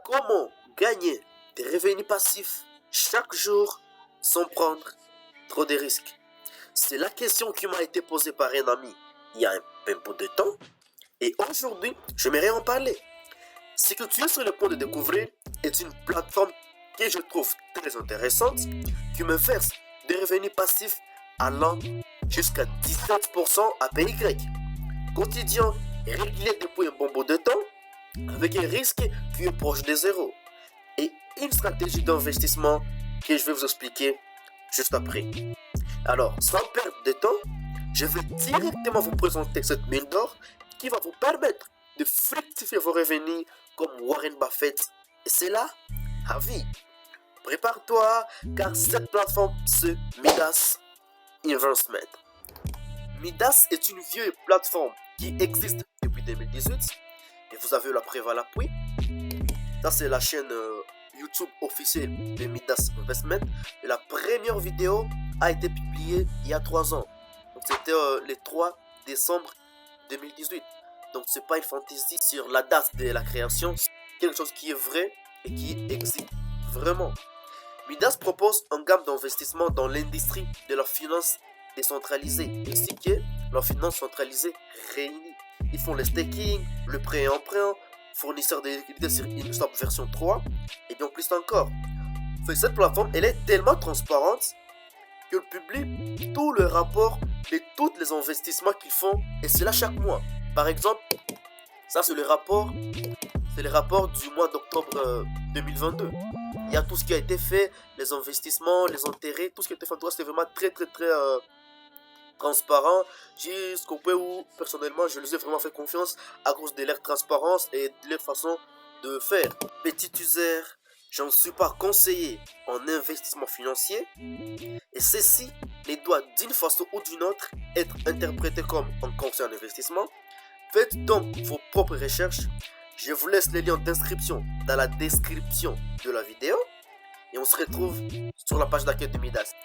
Comment gagner des revenus passifs chaque jour sans prendre trop de risques? C'est la question qui m'a été posée par un ami il y a un peu de temps. Et aujourd'hui, j'aimerais en parler. Ce que tu es sur le point de découvrir est une plateforme que je trouve très intéressante, qui me verse des revenus passifs allant jusqu'à 17% APY, quotidien et régulier depuis un bon bout de temps, avec un risque qui est proche de zéro, et une stratégie d'investissement que je vais vous expliquer juste après. Alors, sans perdre de temps, je vais directement vous présenter cette mine d'or qui va vous permettre de fructifier vos revenus comme Warren Buffett, et c'est là à vie. Prépare-toi, car cette plateforme, c'est Midas Investment. Midas est une vieille plateforme qui existe depuis 2018, et vous avez la preuve à l'appui. Ça, c'est la chaîne YouTube officielle de Midas Investment, et la première vidéo a été publiée il y a 3 ans. Donc, c'était le 3 décembre 2018. Donc, c'est pas une fantaisie sur la date de la création, c'est quelque chose qui est vrai et qui existe vraiment. Midas propose une gamme d'investissements dans l'industrie de la finance décentralisée ainsi que la finance centralisée réunie. Ils font le staking, le prêt et emprunt, fournisseur de liquidités sur Uniswap version 3 et bien plus encore. Cette plateforme, elle est tellement transparente qu'elle publie tout le rapport de tous les investissements qu'ils font, et cela chaque mois. Par exemple, ça c'est le rapport du mois d'octobre 2022. Il y a tout ce qui a été fait, les investissements, les intérêts, tout ce qui a été fait. C'est vraiment très transparent, jusqu'au point où personnellement je les ai vraiment fait confiance à cause de leur transparence et de leur façon de faire. Petit user, j'en suis pas conseiller en investissement financier, et ceci ne doit d'une façon ou d'une autre être interprété comme un conseil en investissement. Faites donc vos propres recherches. Je vous laisse les liens d'inscription dans la description de la vidéo, et on se retrouve sur la page d'accueil de Midas.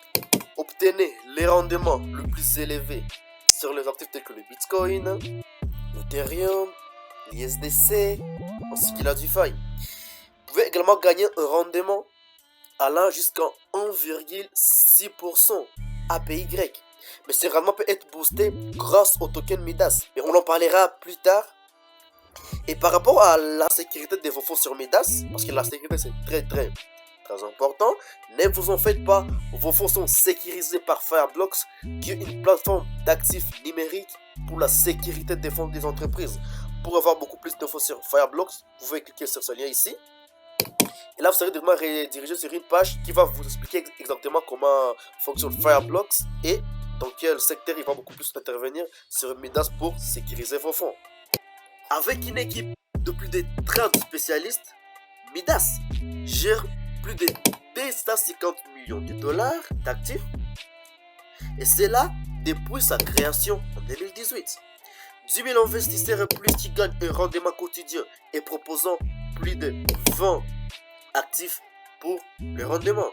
Obtenez les rendements le plus élevés sur les actifs tels que le Bitcoin, l'Ethereum, l'USDC, ainsi que la DeFi. Vous pouvez également gagner un rendement allant jusqu'à 1,6% APY. Mais ce rendement peut être boosté grâce au token Midas. Mais on en parlera plus tard. Et par rapport à la sécurité de vos fonds sur Midas, parce que la sécurité c'est très important, ne vous en faites pas, vos fonds sont sécurisés par Fireblocks, qui est une plateforme d'actifs numériques pour la sécurité des fonds des entreprises. Pour avoir beaucoup plus d'infos sur Fireblocks, vous pouvez cliquer sur ce lien ici. Et là, vous serez directement redirigé sur une page qui va vous expliquer exactement comment fonctionne Fireblocks et dans quel secteur il va beaucoup plus intervenir sur Midas pour sécuriser vos fonds. Avec une équipe de plus de 30 spécialistes, Midas gère plus de 250 millions de dollars d'actifs, et c'est là depuis sa création en 2018. 10 000 investisseurs et plus qui gagnent un rendement quotidien et proposant plus de 20 actifs pour le rendement.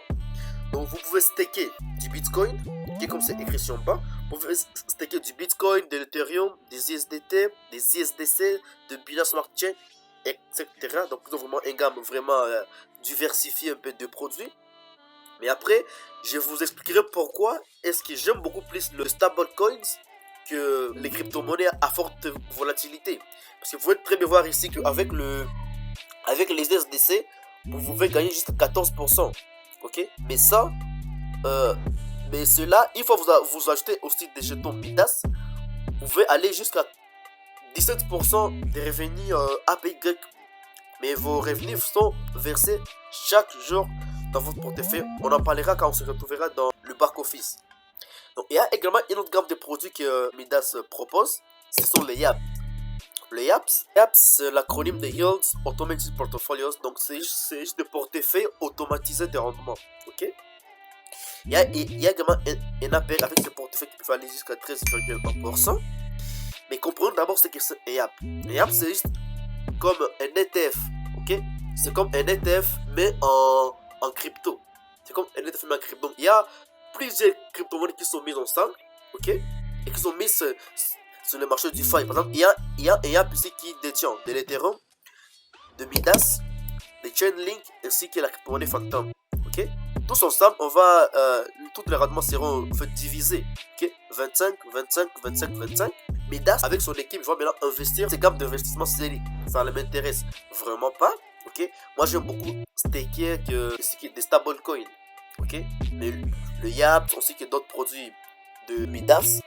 Donc vous pouvez staker du Bitcoin, qui est comme c'est écrit sur le bas. Vous pouvez staker du Bitcoin, de l'Ethereum, des USDT, des ISDC, de Binance Smart Chain, etc. Donc vous avez vraiment une gamme vraiment diversifiée un peu de produits. Mais après, je vous expliquerai pourquoi est-ce que j'aime beaucoup plus le stablecoins que les crypto-monnaies à forte volatilité. Parce que vous pouvez très bien voir ici qu'avec les USDC, vous pouvez gagner jusqu'à 14%. Ok, mais ça, mais cela, une fois vous achetez aussi des jetons Midas, vous pouvez aller jusqu'à 17% des revenus APY. Mais vos revenus sont versés chaque jour dans votre portefeuille. On en parlera quand on se retrouvera dans le back-office. Donc, il y a également une autre gamme de produits que Midas propose. Ce sont les YAPS. Les YAPS, c'est l'acronyme de Yields Automated Portfolios. Donc, c'est juste des portefeuilles automatisés de rendement. Ok? Il y a également un appel avec ce portefeuille qui peut aller jusqu'à 13,1%. Mais comprenons d'abord ce que c'est un YAP. Un YAP, c'est juste comme un ETF. Ok? C'est comme un ETF, mais en crypto. C'est comme un ETF, mais en crypto. Donc, il y a plusieurs crypto-monnaies qui sont mises ensemble. Ok? Et qui sont mises sur le marché du DeFi. Par exemple, il y a un YAP ici qui détient de l'Ethereum, de Midas, de Chainlink ainsi que la crypto-monnaie Phantom. Ok, tous ensemble, on va, tous les rendements seront en fait divisés. Ok, 25, 25, 25, 25. Midas, avec son équipe, je vais maintenant investir ces gammes d'investissement série. Ça ne m'intéresse vraiment pas. Ok, moi j'aime beaucoup staker des stablecoins. Ok, mais le YAP, on sait qu'il y a d'autres produits de Midas.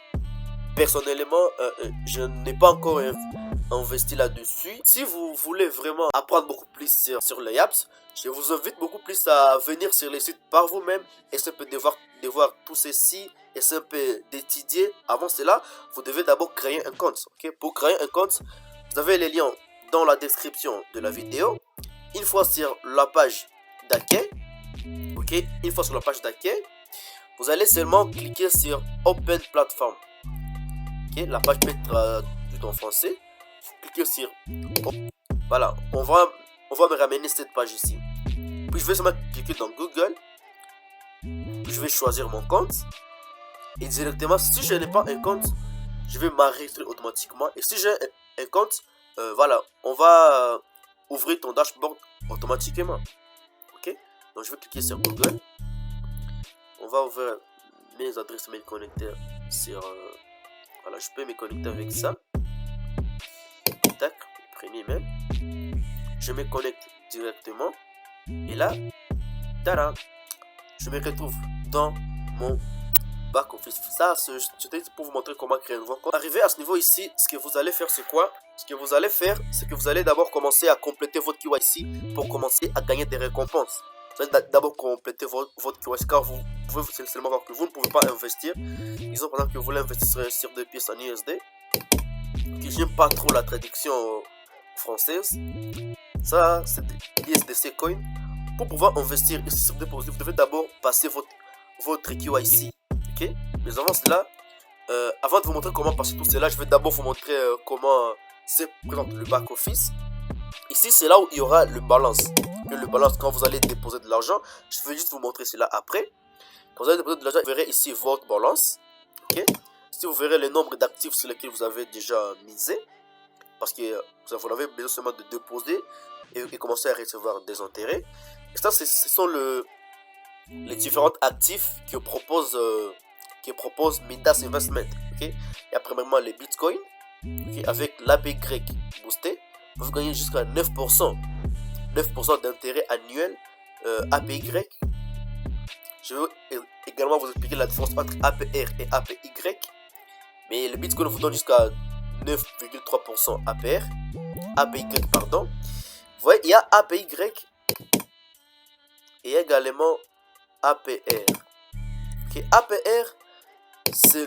Personnellement, je n'ai pas encore investi là-dessus. Si vous voulez vraiment apprendre beaucoup plus sur le YAPS, je vous invite beaucoup plus à venir sur les sites par vous-même et c'est un peu de voir tout ceci et c'est un peu d'étudier. Avant cela, vous devez d'abord créer un compte. Okay? Pour créer un compte, vous avez les liens dans la description de la vidéo. Une fois sur la page d'accueil, ok, une fois sur la page d'accueil, vous allez seulement cliquer sur Open Platform. Okay, la page peut être tout en français. Cliquez sur voilà, on va me ramener cette page ici. Puis je vais seulement cliquer dans Google. Puis je vais choisir mon compte. Et directement, si je n'ai pas un compte, je vais m'enregistrer automatiquement. Et si j'ai un compte, voilà, on va ouvrir ton dashboard automatiquement. Ok, donc je vais cliquer sur Google. On va ouvrir mes adresses mail connectées sur voilà, je peux me connecter avec ça. Tac, premier mail. Je me connecte directement. Et là, tada, je me retrouve dans mon back office. Ça, c'était pour vous montrer comment créer un nouveau compte. Arrivé à ce niveau ici, ce que vous allez faire, c'est quoi? Ce que vous allez faire, c'est que vous allez d'abord commencer à compléter votre KYC pour commencer à gagner des récompenses. Vous allez d'abord compléter votre KYC car vous pouvez seulement voir que vous ne pouvez pas investir. Disons par exemple que vous voulez investir sur des pièces en USD. Que j'aime pas trop la traduction française. Ça, c'est des USDC coin. Pour pouvoir investir ici sur des produits, vous devez d'abord passer votre KYC. Ok? Mais avant cela, avant de vous montrer comment passer tout cela, je vais d'abord vous montrer comment se présente le back office. Ici, c'est là où il y aura le balance. Le balance, quand vous allez déposer de l'argent, je vais juste vous montrer cela après. Quand vous allez déposer de l'argent, vous verrez ici votre balance. Ok? Si vous verrez le nombre d'actifs sur lesquels vous avez déjà misé, parce que vous avez besoin seulement de déposer et commencer à recevoir des intérêts. Et ça, ce sont les différents actifs que propose Midas Investment. Okay? Il y a premièrement les bitcoins, okay? Avec l'APY boosté, vous gagnez jusqu'à 9% d'intérêt annuel APY. Je vais également vous expliquer la différence entre APR et APY. Mais le bitcoin vous donne jusqu'à 9,3% APR. APY, pardon. Vous voyez, il y a APY et également APR. Okay. APR, c'est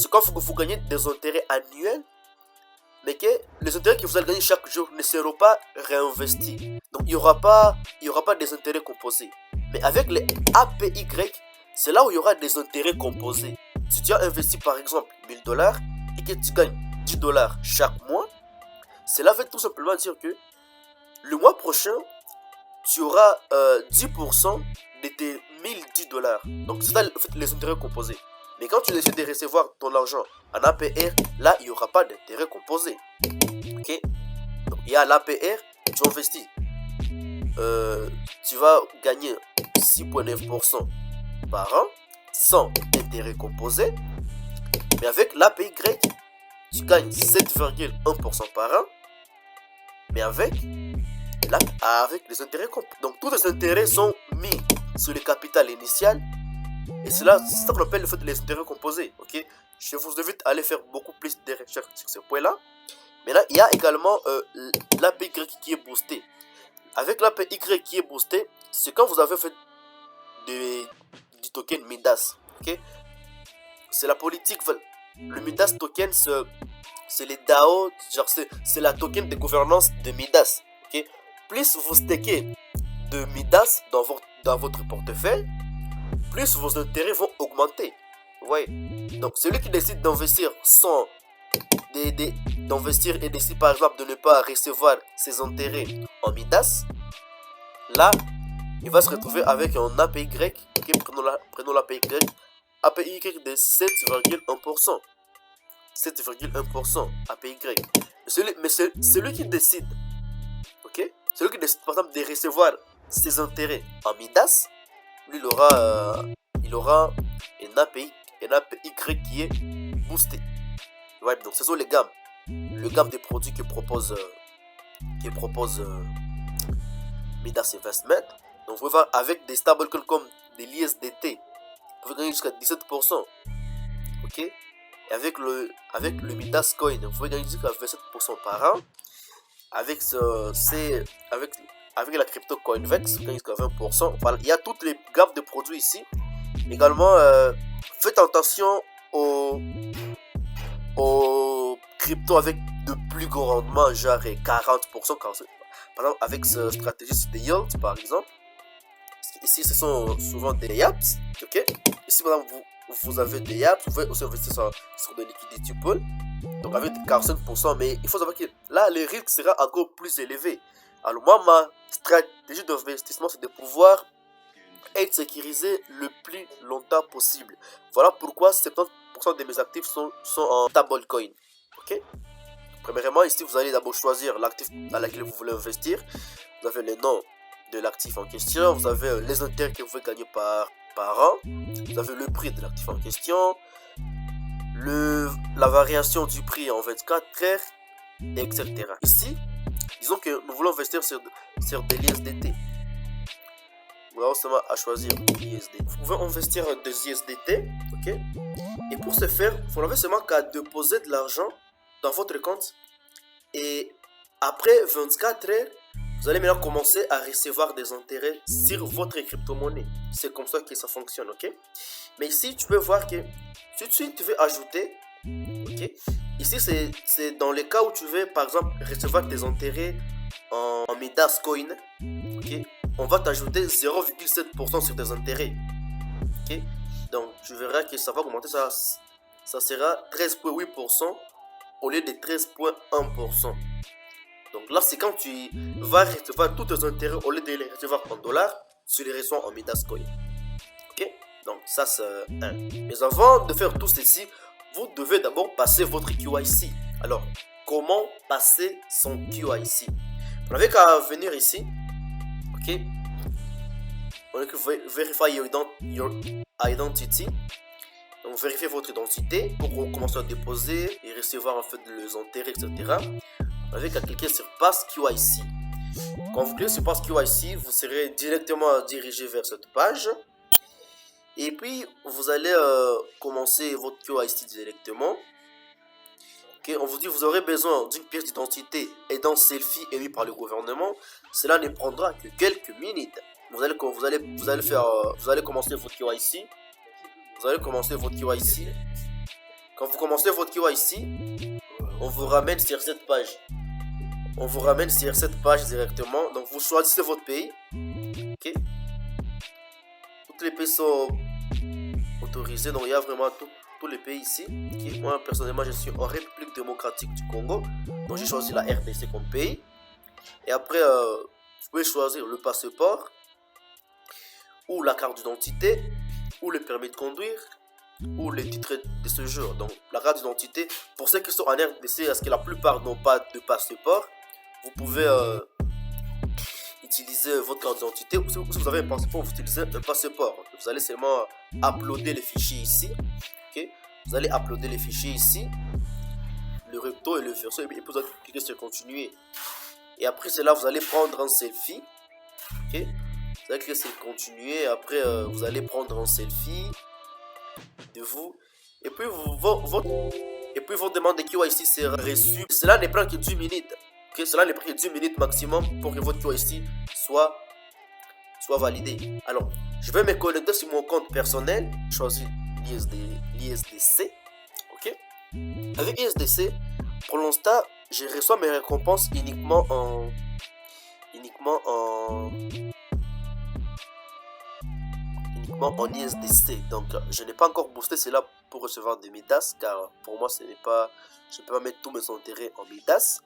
quand vous gagnez des intérêts annuels, mais que les intérêts que vous allez gagner chaque jour ne seront pas réinvestis. Donc il n'y aura pas des intérêts composés. Mais avec les APY, c'est là où il y aura des intérêts composés. Si tu as investi par exemple $1000 et que tu gagnes $10 chaque mois, cela veut tout simplement dire que le mois prochain, tu auras 10% de tes $1010. Donc c'est ça en fait, les intérêts composés. Mais quand tu décides de recevoir ton argent en APR, là, il n'y aura pas d'intérêt composé. Ok? Donc il y a l'APR, tu investis. Tu vas gagner 6,9% par an sans intérêt composé. Mais avec l'APY, tu gagnes 7,1% par an. Mais avec les intérêts composés. Donc tous les intérêts sont mis sur le capital initial. Et c'est ça qu'on appelle le fait les intérêts composés. Ok? Je vous invite à aller faire beaucoup plus de recherches sur ce point-là. Maintenant, il y a également l'APY qui est boosté. Avec l'APY qui est boosté, c'est quand vous avez fait du token Midas. Okay? C'est la politique. Le Midas token, c'est les DAO, genre c'est la token de gouvernance de Midas. Okay? Plus vous stakez de Midas dans votre portefeuille, plus vos intérêts vont augmenter. Ouais. Donc celui qui décide d'investir sans d'investir et décide par exemple de ne pas recevoir ses intérêts en Midas, là il va se retrouver avec un APY. Okay, prenons l'APY. APY de 7,1%. 7,1% APY. Mais celui qui décide, ok, celui qui décide par exemple de recevoir ses intérêts en Midas, lui il aura un API qui est boosté. Ouais, donc ce sont les gammes. Le gamme des produits que propose Midas Investment. Donc vous pouvez voir avec des stablecoins comme des l'ISDT, vous pouvez gagner jusqu'à 17%. Ok? Et avec le Midas Coin, vous pouvez gagner jusqu'à 27% par an. Avec la crypto Coinvex, vous gagnez jusqu'à 20%. Voilà, il y a toutes les gammes de produits ici. Également, faites attention aux crypto avec de plus gros rendements, genre 40%, par exemple avec ce stratégie de yield par exemple. Ici ce sont souvent des yaps, ok. Ici par exemple vous avez des yaps, vous pouvez aussi investir sur des liquidity pool, donc avec 45%, mais il faut savoir que là le risque sera encore plus élevé. Alors moi ma stratégie d'investissement c'est de pouvoir être sécurisé le plus longtemps possible. Voilà pourquoi 70% de mes actifs sont en stablecoin. Ok. Premièrement, ici vous allez d'abord choisir l'actif dans lequel vous voulez investir. Vous avez le nom de l'actif en question, vous avez les intérêts que vous pouvez gagner par an, vous avez le prix de l'actif en question, la variation du prix en 24 heures, etc. Ici, disons que nous voulons investir sur de l'ISDT. Vous avez seulement à choisir l'ISDT. Vous pouvez investir des ISDT, ok. Et pour ce faire, vous n'avez seulement qu'à déposer de l'argent dans votre compte. Et après 24 heures, vous allez maintenant commencer à recevoir des intérêts sur votre crypto-monnaie. C'est comme ça que ça fonctionne, ok. Mais ici, tu peux voir que tout de suite, tu veux ajouter, ok. Ici, c'est dans les cas où tu veux, par exemple, recevoir des intérêts en Midas Coin, ok. On va t'ajouter 0,7% sur tes intérêts, ok. Donc, tu verras que ça va augmenter, ça sera 13,8% au lieu de 13,1%. Donc là, c'est quand tu vas recevoir tous tes intérêts, au lieu de les recevoir en dollars, tu les reçois en Midas Coin. Ok? Donc ça, c'est un. Mais avant de faire tout ceci, vous devez d'abord passer votre QIC. Alors, comment passer son QIC? Vous n'avez qu'à venir ici. Ok? On a que verify your identity. Donc, vérifiez votre identité pour commencer à déposer et recevoir en fait les intérêts, etc. Avec à cliquer sur Pass QIC. Quand vous cliquez sur Pass QIC, vous serez directement dirigé vers cette page. Et puis, vous allez commencer votre QIC directement. Okay, on vous dit que vous aurez besoin d'une pièce d'identité et d'un selfie émis par le gouvernement. Cela ne prendra que quelques minutes. Vous allez commencer votre QIC. Vous allez commencer votre QIC. Quand vous commencez votre QIC, on vous ramène sur cette page. On vous ramène sur cette page directement. Donc vous choisissez votre pays. Ok. Tous les pays sont autorisés. Donc il y a vraiment tous les pays ici. Okay. Moi personnellement je suis en République démocratique du Congo. Donc j'ai choisi la RDC comme pays. Et après vous pouvez choisir le passeport ou la carte d'identité ou le permis de conduire ou les titres de séjour. Donc la carte d'identité, pour ceux qui sont en RDC, parce que la plupart n'ont pas de passeport, vous pouvez utiliser votre carte d'identité. Si vous avez un passeport, vous utilisez un passeport. Vous allez seulement uploader les fichiers ici. Okay? Vous allez uploader les fichiers ici, le recto et le verso, et puis vous allez cliquer sur continuer. Et après cela, vous allez prendre un selfie. Okay? Vous allez cliquer sur continuer. Après, vous allez prendre un selfie de vous. Et puis, votre demande de QIC sera reçue. Cela ne prend que 10 minutes. Okay? Cela ne prend que 10 minutes maximum pour que votre QIC soit validé. Alors, je vais me connecter sur mon compte personnel. Choisir l'ISDC. Ok? Avec ISDC, pour l'instant, je reçois mes récompenses uniquement en ISDC. Donc je n'ai pas encore boosté cela pour recevoir des Midas, car pour moi je ne peux pas mettre tous mes intérêts en Midas.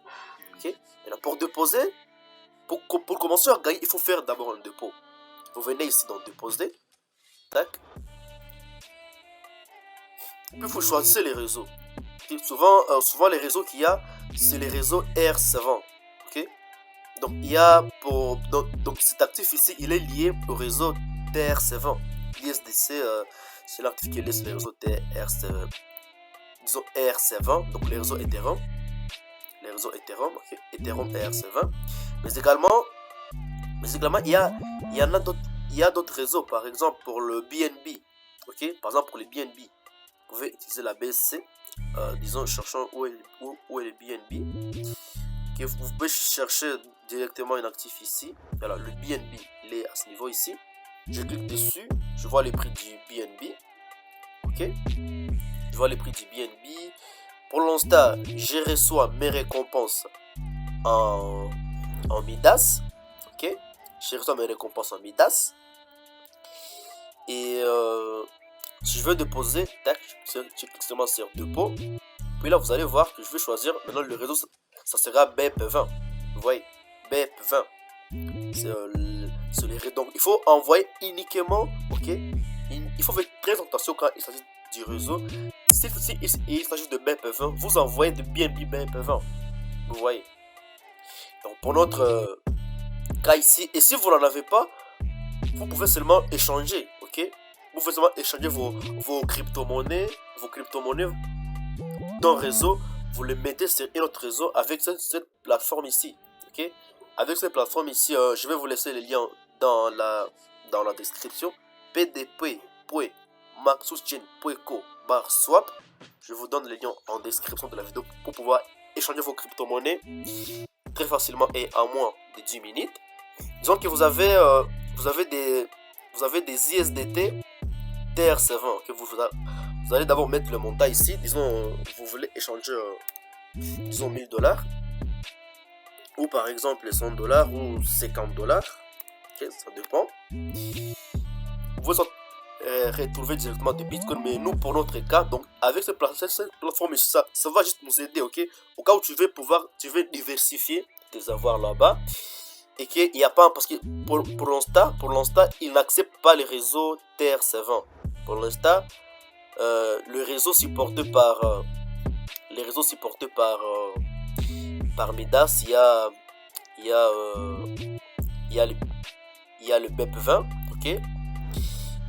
Ok. Et là, pour déposer, pour commencer à gagner, il faut faire d'abord un dépôt. Vous venez ici dans déposer. Tac. Puis il faut choisir les réseaux. Okay. Souvent les réseaux qu'il y a, c'est les réseaux R7. Ok. Donc, il y a pour. Donc cet actif ici, il est lié au réseau TRC20. L'ISDC, c'est l'actif qui est lié sur les réseaux TRC, disons ERC20, donc les réseaux Ethereum. Les réseaux Ethereum, ok, Ethereum ERC20. Mais également, il y a d'autres réseaux, par exemple pour le BNB. Ok, par exemple pour les BNB, vous pouvez utiliser la BSC. Disons, cherchant où est le BNB. Okay, vous pouvez chercher directement un actif ici. Voilà, le BNB, il est à ce niveau ici. Je clique dessus, je vois les prix du BNB. Ok, je vois les prix du BNB. Pour l'instant, je reçois mes récompenses en Midas. Ok, je reçois mes récompenses en Midas. Et si je veux déposer, tac, je clique seulement sur dépôt. Puis là, vous allez voir que je vais choisir maintenant le réseau. Ça sera BEP20. Vous voyez, BEP20. C'est les réseaux. Donc, il faut envoyer uniquement, ok. Il faut faire très attention quand il s'agit du réseau. Si il s'agit de BEP20, vous envoyez de BNB BEP20. Vous voyez. Donc, pour notre cas ici, et si vous n'en avez pas, vous pouvez seulement échanger, ok. Vous pouvez seulement échanger vos crypto-monnaies, d'un réseau, vous le mettez sur un autre réseau avec cette plateforme ici, ok. Avec cette plateforme ici, je vais vous laisser les liens dans la description. pdp.maxuschain.co/swap. Je vous donne les liens en description de la vidéo pour pouvoir échanger vos crypto-monnaies très facilement et en moins de 10 minutes. Disons que vous avez des ISDT TRC20, okay. Vous allez d'abord mettre le montant ici. Disons, vous voulez échanger, disons, $1000. Ou par exemple $100 ou $50. Okay, ça dépend. Vous pouvez retrouver directement des bitcoins. Mais nous, pour notre cas, donc avec cette plateforme, ça va juste nous aider, ok. Au cas où tu veux diversifier tes avoirs là-bas. Et qu'il n'y a pas, parce que pour l'instant, il n'accepte pas les réseaux TRC20. Pour l'instant, les réseaux supportés par Midas, il y a le BEP20, ok.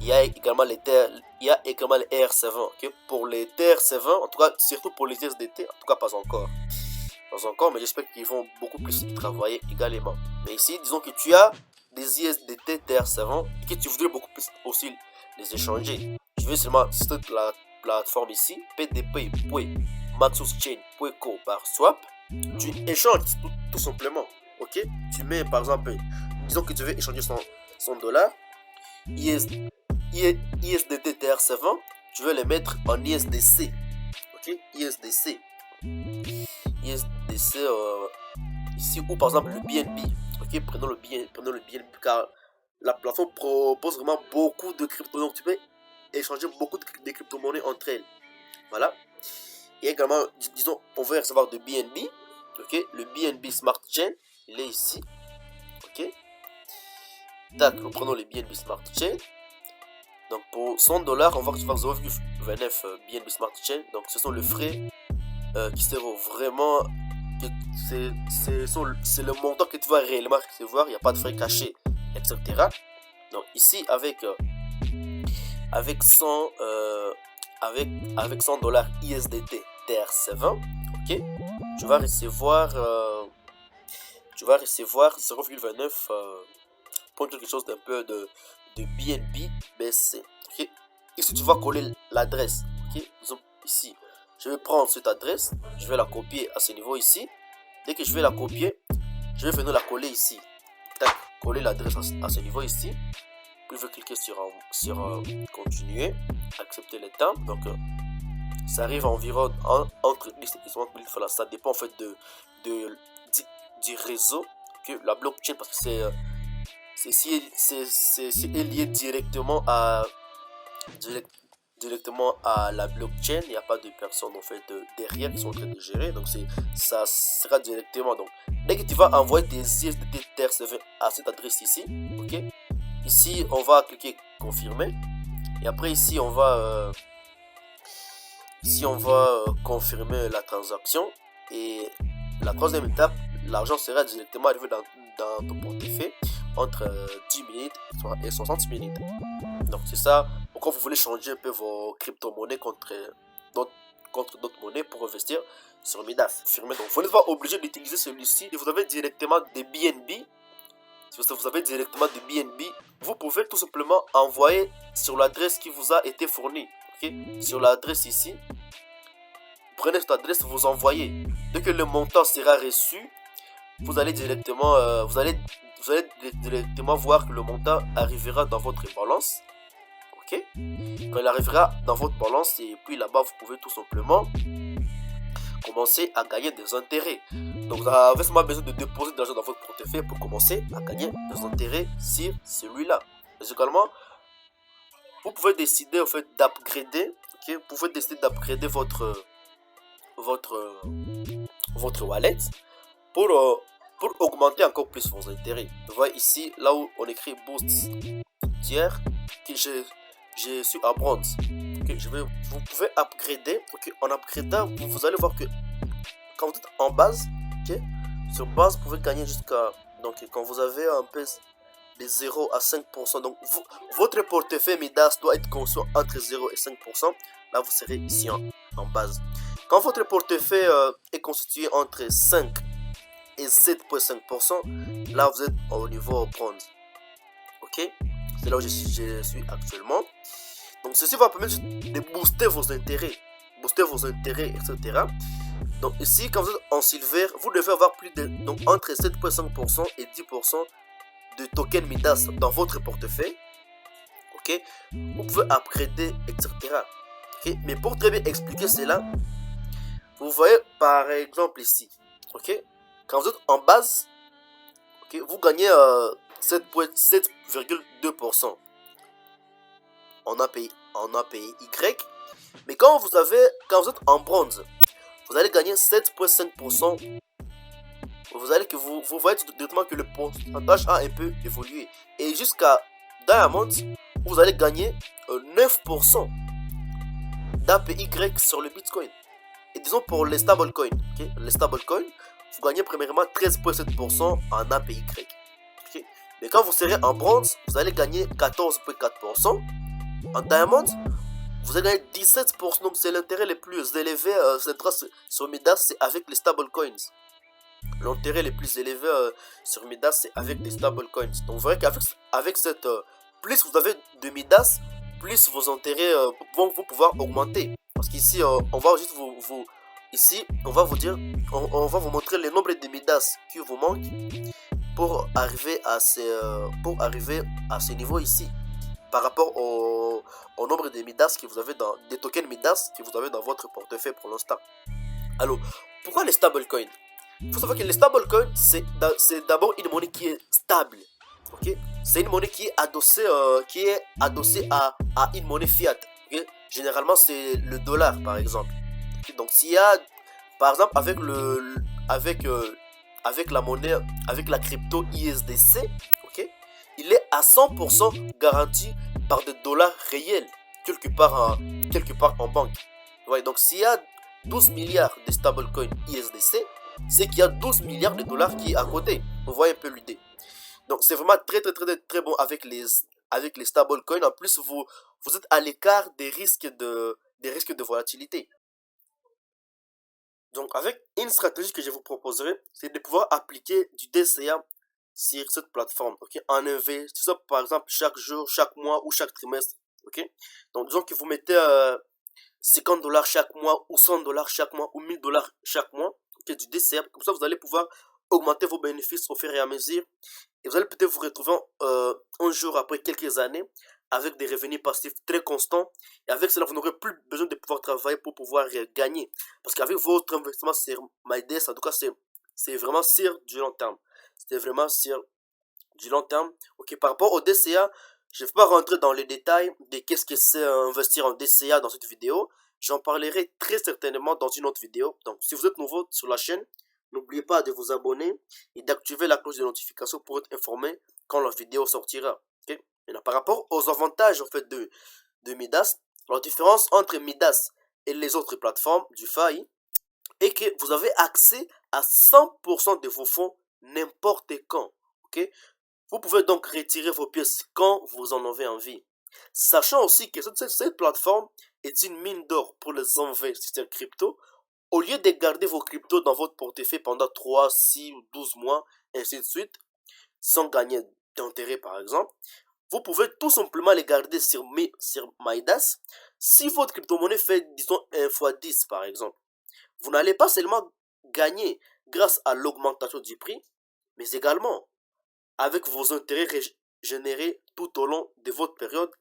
Il y a également les ERC20, ok. Pour les TRC20, en tout cas, surtout pour les SDT, en tout cas pas encore, mais j'espère qu'ils vont beaucoup plus y travailler également. Mais ici, disons que tu as des ISDT TRC20 et que tu voudrais beaucoup plus aussi les échanger. Je vais seulement sur la plateforme ici, pdp.maxuschain.co/swap. Tu échanges tout simplement, ok. Tu mets par exemple, disons que tu veux échanger $100 ISDT TRC20, tu veux les mettre en ISDC, ok. ISDC ici, ou par exemple le BNB, ok. Prenons le BNB car la plateforme propose vraiment beaucoup de crypto, donc tu peux échanger beaucoup de crypto-monnaies entre elles. Voilà. Et également, disons, on veut recevoir de BNB, ok. Le BNB Smart Chain, il est ici, ok. Tac, nous prenons le BNB Smart Chain. Donc pour $100, on va recevoir 0,29 BNB Smart Chain. Donc ce sont les frais qui seront vraiment. C'est le montant que tu vas réellement recevoir. Il n'y a pas de frais cachés, etc. Donc ici avec $100 ISDT TRC20, ok, tu vas recevoir 0,29 pour quelque chose d'un peu de BNB BSC, ok. Ici tu vas coller l'adresse, ok. Disons ici, je vais prendre cette adresse, je vais la copier à ce niveau ici. Dès que je vais la copier, je vais venir la coller ici. Tac, coller l'adresse à ce niveau ici. Puis je vais cliquer sur continuer, accepter les temps. Donc ça arrive environ entre 10 et 60 minutes. Voilà, ça dépend en fait du réseau, que la blockchain, parce que c'est lié directement à la blockchain. Il n'y a pas de personnes en fait derrière qui sont en train de gérer, donc ça sera directement. Donc dès que tu vas envoyer tes ISDT TRC20 à cette adresse ici, ok. Ici on va cliquer confirmer et après ici on va confirmer la transaction, et la troisième étape, l'argent sera directement arrivé dans ton portefeuille entre 10 minutes et 60 minutes. Donc c'est ça. Quand vous voulez changer un peu vos crypto-monnaies contre d'autres monnaies pour investir sur Midas. Donc vous n'êtes pas obligé d'utiliser celui-ci. Si vous avez directement des BNB, vous pouvez tout simplement envoyer sur l'adresse qui vous a été fournie. Okay? Sur l'adresse ici, prenez cette adresse, vous envoyez. Dès que le montant sera reçu, vous allez directement voir que le montant arrivera dans votre balance. Ok? Quand il arrivera dans votre balance, et puis là-bas, vous pouvez tout simplement commencer à gagner des intérêts. Donc vous avez seulement besoin de déposer de l'argent dans votre portefeuille pour commencer à gagner des intérêts sur celui-là. Également, vous pouvez décider en fait d'upgrader. Okay? Vous pouvez décider d'upgrader votre wallet pour augmenter encore plus vos intérêts. Vous voyez ici, là où on écrit boost tiers, que je suis à bronze. Okay, vous pouvez upgrader. Okay, en upgradant, vous allez voir que quand vous êtes en base, okay, sur base, vous pouvez gagner jusqu'à. Donc, quand vous avez un peu de 0 à 5%, donc votre portefeuille Midas doit être conçu entre 0 et 5%. Là, vous serez ici en base. Quand votre portefeuille est constitué entre 5 et 7,5%, là, vous êtes au niveau bronze. Ok, c'est là où je suis actuellement. Donc ceci va permettre de booster vos intérêts, etc. Donc ici, quand vous êtes en silver, vous devez avoir plus de, donc entre 7,5% et 10% de tokens Midas dans votre portefeuille. Ok, vous pouvez upgrader, etc. Ok, mais pour très bien expliquer cela, vous voyez par exemple ici, ok, quand vous êtes en base, ok, vous gagnez 7,2%. En API Y, mais quand vous êtes en bronze, vous allez gagner 7,5%. Vous voyez directement que le pourcentage a un peu évolué. Et jusqu'à Diamond, vous allez gagner 9% d'APY sur le Bitcoin. Et disons pour les stablecoins, okay? Les stablecoins, vous gagnez premièrement 13,7% en APY. Okay? Mais quand vous serez en bronze, vous allez gagner 14,4%. En Diamond, vous allez gagner 17%. Donc c'est l'intérêt le plus élevé sur Midas, c'est avec les stablecoins. L'intérêt le plus élevé sur Midas, c'est avec les stablecoins. Donc vous verrez qu'avec cette plus vous avez de Midas, plus vos intérêts vont pouvoir augmenter. Parce qu'ici on va juste ici on va vous dire, on va vous montrer le nombre de Midas qui vous manque pour arriver à ce niveau ici, par rapport au nombre de Midas que vous avez des tokens Midas que vous avez dans votre portefeuille pour l'instant. Alors, pourquoi les stablecoins? Il faut savoir que les stablecoins, c'est d'abord une monnaie qui est stable. Okay? C'est une monnaie qui est adossée à une monnaie fiat. Okay? Généralement, c'est le dollar, par exemple. Okay? Donc, s'il y a, par exemple, avec la monnaie, avec la crypto ISDC, okay? Il est à 100% garanti par des dollars réels, quelque part en banque. Ouais, donc s'il y a 12 milliards de stablecoins ISDC, c'est qu'il y a 12 milliards de dollars qui est à côté. Vous voyez un peu l'idée. Donc c'est vraiment très bon avec les stablecoins. En plus, vous êtes à l'écart des risques de volatilité. Donc avec une stratégie que je vous proposerai, c'est de pouvoir appliquer du DCA sur cette plateforme, ok, en investissant par exemple chaque jour, chaque mois ou chaque trimestre, ok. Donc disons que vous mettez 50 $ chaque mois ou 100 $ chaque mois ou 1000 $ chaque mois, ok, du DCA. Comme ça vous allez pouvoir augmenter vos bénéfices au fur et à mesure, et vous allez peut-être vous retrouver un jour après quelques années avec des revenus passifs très constants, et avec cela vous n'aurez plus besoin de pouvoir travailler pour pouvoir gagner, parce qu'avec votre investissement sur MyDesk, en tout cas c'est vraiment sur du long terme. C'était vraiment sur du long terme. Ok, par rapport au DCA, je ne vais pas rentrer dans les détails de qu'est-ce que c'est investir en DCA dans cette vidéo. J'en parlerai très certainement dans une autre vidéo. Donc, si vous êtes nouveau sur la chaîne, n'oubliez pas de vous abonner et d'activer la cloche de notification pour être informé quand la vidéo sortira. Okay? Maintenant, par rapport aux avantages en fait de Midas, la différence entre Midas et les autres plateformes du FAI est que vous avez accès à 100% de vos fonds n'importe quand. ok? Vous pouvez donc retirer vos pièces quand vous en avez envie. Sachant aussi que cette plateforme est une mine d'or pour les investisseurs crypto. Au lieu de garder vos cryptos dans votre portefeuille pendant 3, 6 ou 12 mois, ainsi de suite, sans gagner d'intérêt par exemple, vous pouvez tout simplement les garder sur Midas. Si votre crypto-monnaie fait, disons, 1 fois 10 par exemple, vous n'allez pas seulement gagner grâce à l'augmentation du prix, mais également avec vos intérêts générés tout au long de votre période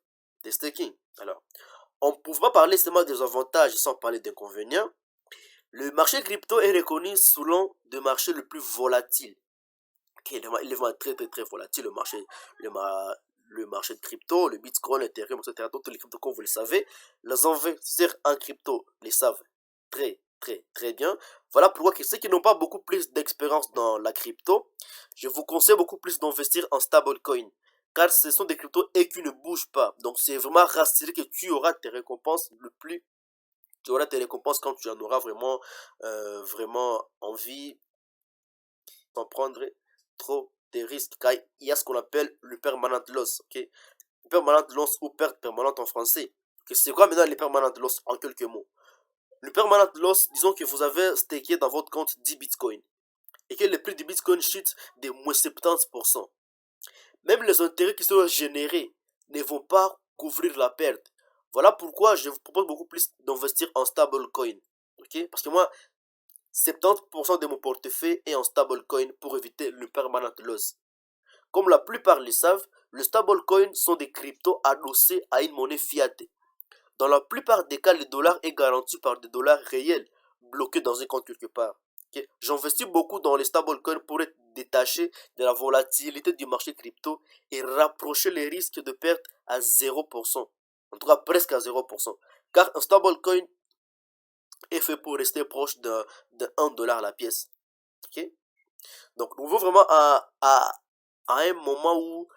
de staking. Alors, on ne peut pas parler seulement des avantages sans parler d'inconvénients. Le marché crypto est reconnu sous l'un des marchés le plus volatile. Okay, il est vraiment très volatile, le marché de crypto, le Bitcoin, l'Ethereum, etc. Toutes les cryptos, comme vous le savez, les investisseurs en crypto les savent très bien. Voilà pourquoi ceux qui n'ont pas beaucoup plus d'expérience dans la crypto, je vous conseille beaucoup plus d'investir en stablecoin. Car ce sont des cryptos et qui ne bougent pas. Donc c'est vraiment rassuré que tu auras tes récompenses tu auras tes récompenses quand tu en auras vraiment envie d'en prendre trop de risques. Car il y a ce qu'on appelle le permanent loss. Okay? Le permanent loss ou perte permanente en français. Okay? C'est quoi maintenant le permanent loss en quelques mots? Le permanent loss, disons que vous avez stacké dans votre compte 10 bitcoins et que le prix du bitcoin chute de moins 70%. Même les intérêts qui seront générés ne vont pas couvrir la perte. Voilà pourquoi je vous propose beaucoup plus d'investir en stablecoin. Okay? Parce que moi, 70% de mon portefeuille est en stablecoin pour éviter le permanent loss. Comme la plupart le savent, les stablecoins sont des cryptos adossés à une monnaie fiat. Dans la plupart des cas, le dollar est garanti par des dollars réels bloqués dans un compte quelque part. Okay? J'investis beaucoup dans les stablecoins pour être détaché de la volatilité du marché crypto et rapprocher les risques de perte à 0%. En tout cas, presque à 0%. Car un stablecoin est fait pour rester proche de 1 dollar la pièce. Okay? Donc, nous voulons vraiment à un moment où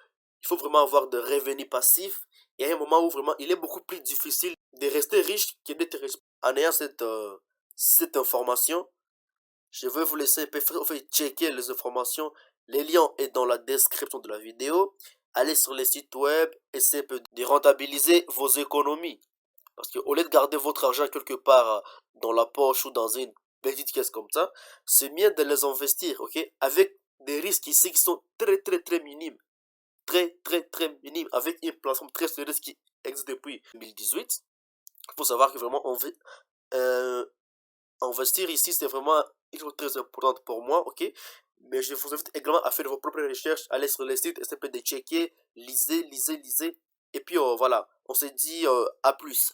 il faut vraiment avoir de revenus passifs et à un moment où vraiment il est beaucoup plus difficile de rester riche que d'être riche. En ayant cette information, je vais vous laisser un peu checker les informations. Les liens sont dans la description de la vidéo. Allez sur les sites web, essayez un peu de rentabiliser vos économies. Parce qu'au lieu de garder votre argent quelque part dans la poche ou dans une petite caisse comme ça, c'est mieux de les investir, ok? Avec des risques ici qui sont très minimes. Très minimes. Avec une plateforme très sérieuse qui existe depuis 2018. Il faut savoir que vraiment, investir ici, c'est vraiment une chose très importante pour moi, ok? Mais je vous invite également à faire vos propres recherches, aller sur les sites, essayer de checker, lisez. Et puis voilà, on se dit à plus.